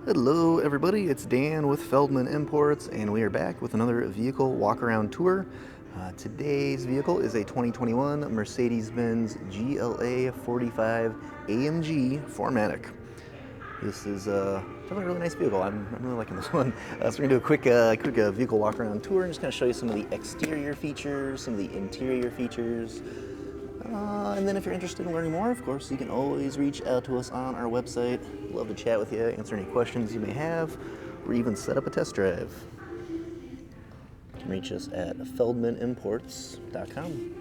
Hello everybody, it's Dan with Feldmann Imports and we are back with another vehicle walk-around tour. Today's vehicle is a 2021 Mercedes-Benz GLA 45 AMG 4MATIC. This is definitely a really nice vehicle. I'm really liking this one. So we're going to do a quick vehicle walk-around tour and just kind of show you some of the exterior features, some of the interior features. And then if you're interested in learning more, of course, you can always reach out to us on our website. We'd love to chat with you, answer any questions you may have, or even set up a test drive. You can reach us at feldmanimports.com.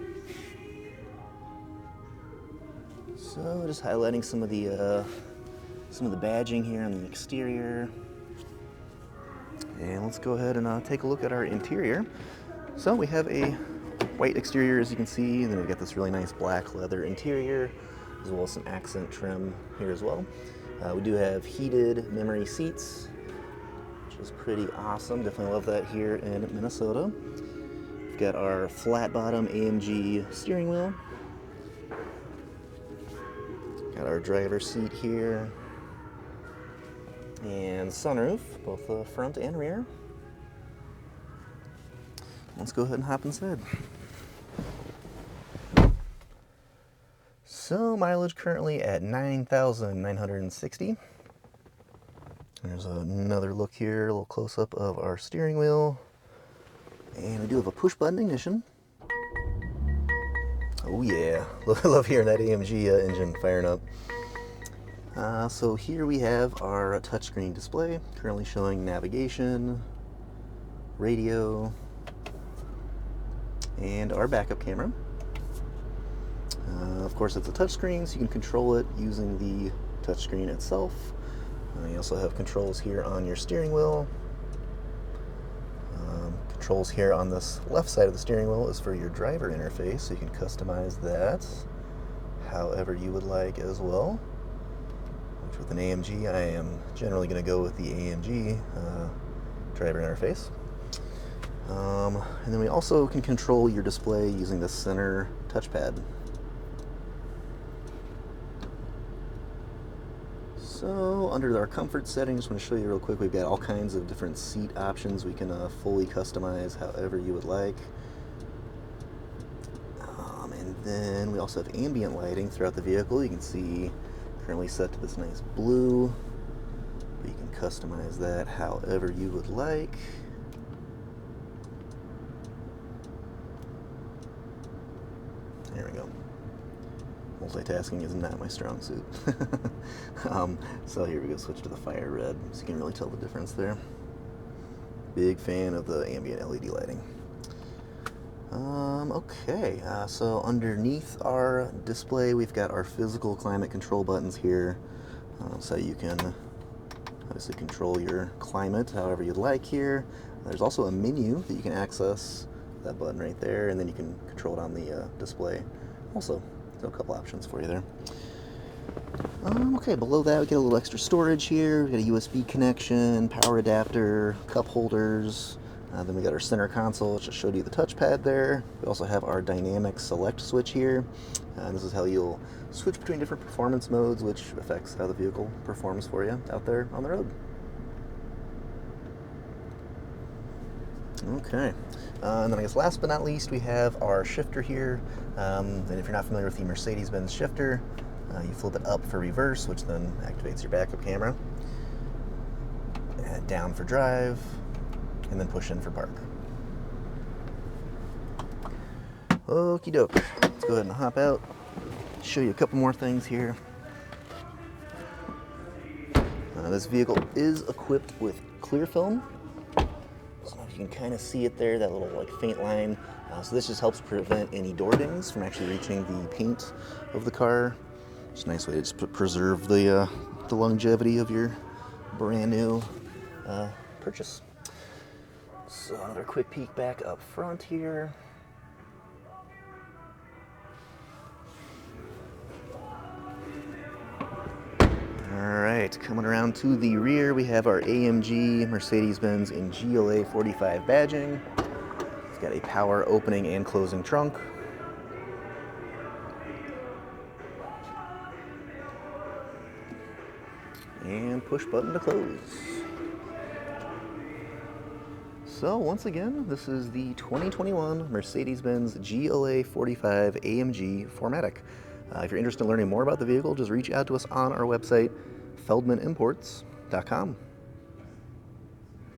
So just highlighting some of the badging here on the exterior. And let's go ahead and take a look at our interior. So we have a white exterior, as you can see, and then we've got this really nice black leather interior, as well as some accent trim here as well. We do have heated memory seats, which is pretty awesome. Definitely love that here in Minnesota. We've got our flat bottom AMG steering wheel. Got our driver's seat here. And sunroof, both the front and rear. Let's go ahead and hop inside. So mileage currently at 9,960. There's another look here, a little close-up of our steering wheel. And we do have a push-button ignition. Oh yeah, love hearing that AMG engine firing up. So here we have our touchscreen display, currently showing navigation, radio, and our backup camera. Of course, it's a touchscreen, so you can control it using the touchscreen itself. You also have controls here on your steering wheel. Controls here on this left side of the steering wheel is for your driver interface, so you can customize that however you would like as well. Which with an AMG, I am generally going to go with the AMG driver interface. And then we also can control your display using the center touchpad. So under our comfort settings, I want to show you real quick, we've got all kinds of different seat options we can fully customize however you would like. And then we also have ambient lighting throughout the vehicle. You can see currently set to this nice blue, but you can customize that however you would like. There we go. Multitasking is not my strong suit. So here we go, switch to the fire red, so you can really tell the difference there. Big fan of the ambient LED lighting. Okay, so underneath our display we've got our physical climate control buttons here, so you can obviously control your climate however you'd like here. There's also a menu that you can access, that button right there, and then you can control it on the display also. So a couple options for you there. Okay, below that we get a little extra storage here. We got a USB connection, power adapter, cup holders. Then we got our center console, which just showed you the touchpad there. We also have our dynamic select switch here. This is how you'll switch between different performance modes, which affects how the vehicle performs for you out there on the road. Okay, and then I guess last but not least, we have our shifter here. And if you're not familiar with the Mercedes-Benz shifter, you flip it up for reverse, which then activates your backup camera. And down for drive, and then push in for park. Okie doke. Let's go ahead and hop out, show you a couple more things here. This vehicle is equipped with clear film. So if you can kind of see it there, that little like faint line. So this just helps prevent any door dings from actually reaching the paint of the car. It's a nice way to just preserve the longevity of your brand new purchase. So another quick peek back up front here. Alright, coming around to the rear, we have our AMG Mercedes-Benz in GLA 45 badging. It's got a power opening and closing trunk. and push button to close. So once again, this is the 2021 Mercedes-Benz GLA 45 AMG 4MATIC. If you're interested in learning more about the vehicle, just reach out to us on our website, feldmanimports.com.